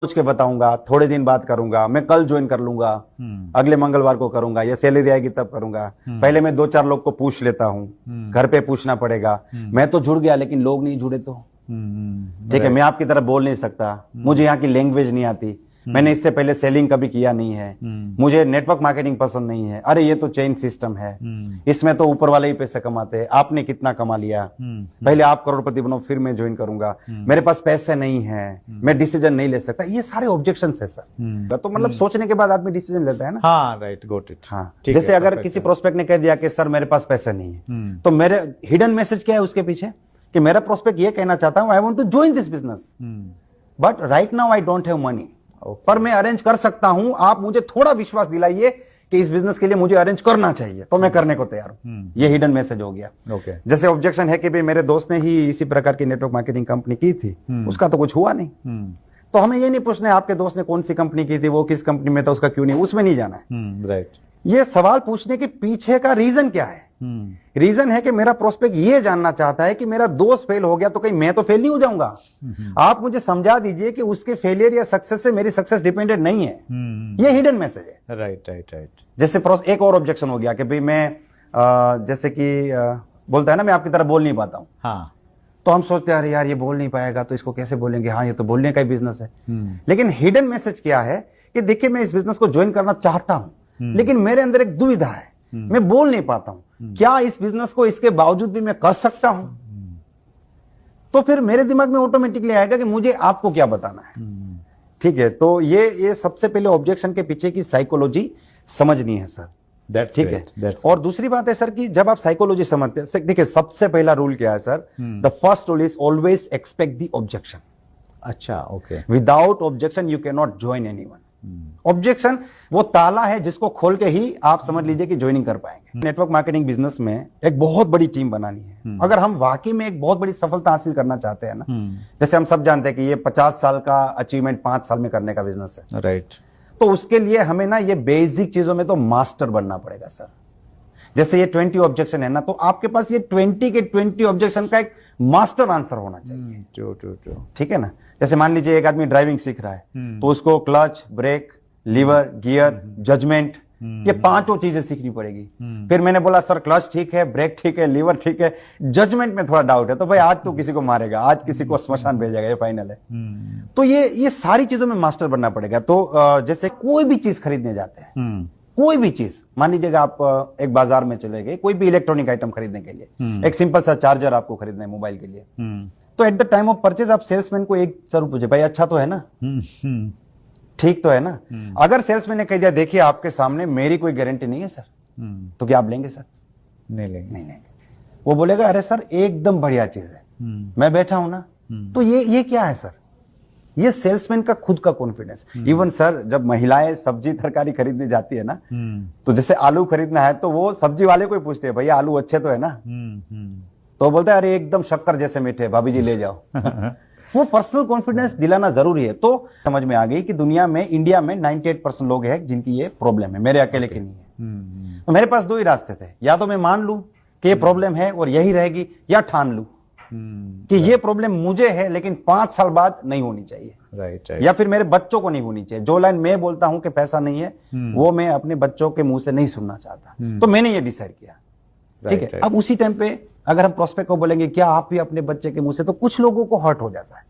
सोच के बताऊंगा, थोड़े दिन बाद करूंगा, मैं कल ज्वाइन कर लूंगा, अगले मंगलवार को करूंगा, या सैलरी आएगी तब करूंगा। पहले मैं 2-4 लोग को पूछ लेता हूँ, घर पे पूछना पड़ेगा। मैं तो जुड़ गया लेकिन लोग नहीं जुड़े तो ठीक है, मैं आपकी तरह बोल नहीं सकता, मुझे यहाँ की लैंग्वेज नहीं आती, मैंने इससे पहले सेलिंग कभी किया नहीं है, मुझे नेटवर्क मार्केटिंग पसंद नहीं है, अरे ये तो चेन सिस्टम है, इसमें तो ऊपर वाले ही पैसे कमाते हैं, आपने कितना कमा लिया, पहले आप करोड़पति बनो फिर मैं ज्वाइन करूंगा, मेरे पास पैसे नहीं है, मैं डिसीजन नहीं ले सकता। ये सारे ऑब्जेक्शन है सर। तो मतलब सोचने के बाद आदमी डिसीजन लेता है ना। हाँ, राइट, गॉट इट। हाँ, जैसे अगर किसी प्रोस्पेक्ट ने कह दिया कि सर मेरे पास पैसे नहीं है, तो मेरे हिडन मैसेज क्या है उसके पीछे कि मेरा प्रोस्पेक्ट ये कहना चाहता हूं I want to join this business but right now I don't have money, पर मैं अरेंज कर सकता हूं, आप मुझे थोड़ा विश्वास दिलाइए कि इस बिजनेस के लिए मुझे अरेंज करना चाहिए, तो मैं करने को तैयार हूं। ये हिडन मैसेज हो गया। जैसे ऑब्जेक्शन है कि भाई मेरे दोस्त ने ही इसी प्रकार की नेटवर्क मार्केटिंग कंपनी की थी, उसका तो कुछ हुआ नहीं, तो हमें ये नहीं पूछना है आपके दोस्त ने कौन सी कंपनी की थी, वो किस कंपनी में था, उसका क्यों नहीं, उसमें नहीं जाना है। राइट, ये सवाल पूछने के पीछे का रीजन क्या है? रीजन है कि मेरा प्रोस्पेक्ट ये जानना चाहता है कि मेरा दोस्त फेल हो गया तो कहीं मैं तो फेल नहीं हो जाऊंगा। आप मुझे समझा दीजिए कि उसके फेलियर या सक्सेस से मेरी सक्सेस डिपेंडेंट नहीं है। ये हिडन मैसेज है। Right right right. जैसे एक और ऑब्जेक्शन हो गया कि भाई मैं जैसे कि बोलता है ना मैं आपकी तरह बोल नहीं पाता हूं। हाँ, तो हम सोचते हैं अरे यार ये बोल नहीं पाएगा तो इसको कैसे बोलेंगे, हाँ ये तो बोलने का ही बिजनेस है। लेकिन हिडन मैसेज क्या है कि देखिए मैं इस बिजनेस को ज्वाइन करना चाहता हूं, लेकिन मेरे अंदर एक दुविधा है, मैं बोल नहीं पाता हूं, क्या इस बिजनेस को इसके बावजूद भी मैं कर सकता हूं? तो फिर मेरे दिमाग में ऑटोमेटिकली आएगा कि मुझे आपको क्या बताना है। ठीक है, तो ये सबसे पहले ऑब्जेक्शन के पीछे की साइकोलॉजी समझनी है सर। ठीक है। और दूसरी बात है सर कि जब आप साइकोलॉजी समझते हैं, देखिए सबसे पहला रूल क्या है sir, the first rule is always expect the objection. अच्छा, okay. Without objection you can not join anyone. Objection वो ताला है जिसको खोल के ही आप समझ लीजिए कि ज्वाइनिंग कर पाएंगे। नेटवर्क मार्केटिंग बिजनेस में एक बहुत बड़ी टीम बनानी है। अगर हम वाकई में एक बहुत बड़ी सफलता हासिल करना चाहते हैं ना, जैसे हम सब जानते हैं कि ये 50 साल का अचीवमेंट 5 साल में करने का बिजनेस है, राइट। तो उसके लिए हमें ना ये बेसिक चीजों में तो मास्टर बनना पड़ेगा सर। जैसे ये 20 ऑब्जेक्शन है ना, तो आपके पास ये 20 के 20 ऑब्जेक्शन का एक मास्टर आंसर होना चाहिए। ट्रू। ठीक है ना। जैसे मान लीजिए एक आदमी ड्राइविंग सीख रहा है, तो उसको clutch, brake, lever, gear, judgement, ये 5 चीजें सीखनी पड़ेगी। फिर मैंने बोला सर क्लच ठीक है, ब्रेक ठीक है, लीवर ठीक है, जजमेंट में थोड़ा डाउट है, तो भाई आज तो किसी को मारेगा, आज किसी को श्मशान भेजेगा, ये फाइनल है। तो ये सारी चीजों में मास्टर बनना पड़ेगा। तो जैसे कोई भी चीज खरीदने जाते हैं, कोई भी चीज, मान लीजिएगा आप एक बाजार में चले गए कोई भी इलेक्ट्रॉनिक आइटम खरीदने के लिए, एक सिंपल सा चार्जर आपको खरीदना है मोबाइल के लिए, तो at the time of purchase आप सेल्समैन को एक जरूर पूछे, भाई अच्छा तो है ना, ठीक तो है ना। अगर सेल्समैन ने कह दिया देखिए आपके सामने मेरी कोई गारंटी नहीं है सर, तो क्या आप लेंगे सर? नहीं लेंगे। नहीं लेंगे। वो बोलेगा अरे सर एकदम बढ़िया चीज है, मैं बैठा हूं ना। तो ये क्या है सर? ये सेल्समैन का खुद का कॉन्फिडेंस। इवन सर जब महिलाएं सब्जी तरकारी खरीदने जाती है ना, तो जैसे आलू खरीदना है तो वो सब्जी वाले को ही पूछते हैं भैया आलू अच्छे तो है ना, तो बोलता है अरे एकदम शक्कर जैसे मीठे, भाभी जी ले जाओ। वो पर्सनल कॉन्फिडेंस दिलाना जरूरी है। तो समझ में आ गई कि दुनिया में, इंडिया में 98% लोग हैं जिनकी ये प्रॉब्लम है, मेरे अकेले की नहीं है। तो मेरे पास 2 ही रास्ते थे, या तो मैं मान लूं कि ये प्रॉब्लम है और यही रहेगी, या ठान लूं कि ये प्रॉब्लम मुझे है लेकिन 5 साल बाद नहीं होनी चाहिए। राइट। या फिर मेरे बच्चों को नहीं होनी चाहिए। जो लाइन मैं बोलता हूं कि पैसा नहीं है, वो मैं अपने बच्चों के मुंह से नहीं सुनना चाहता। तो मैंने ये डिसाइड किया। ठीक है। अब उसी टाइम पे अगर हम प्रोस्पेक्ट को बोलेंगे क्या आप भी अपने बच्चे के मुंह से, तो कुछ लोगों को हर्ट हो जाता है।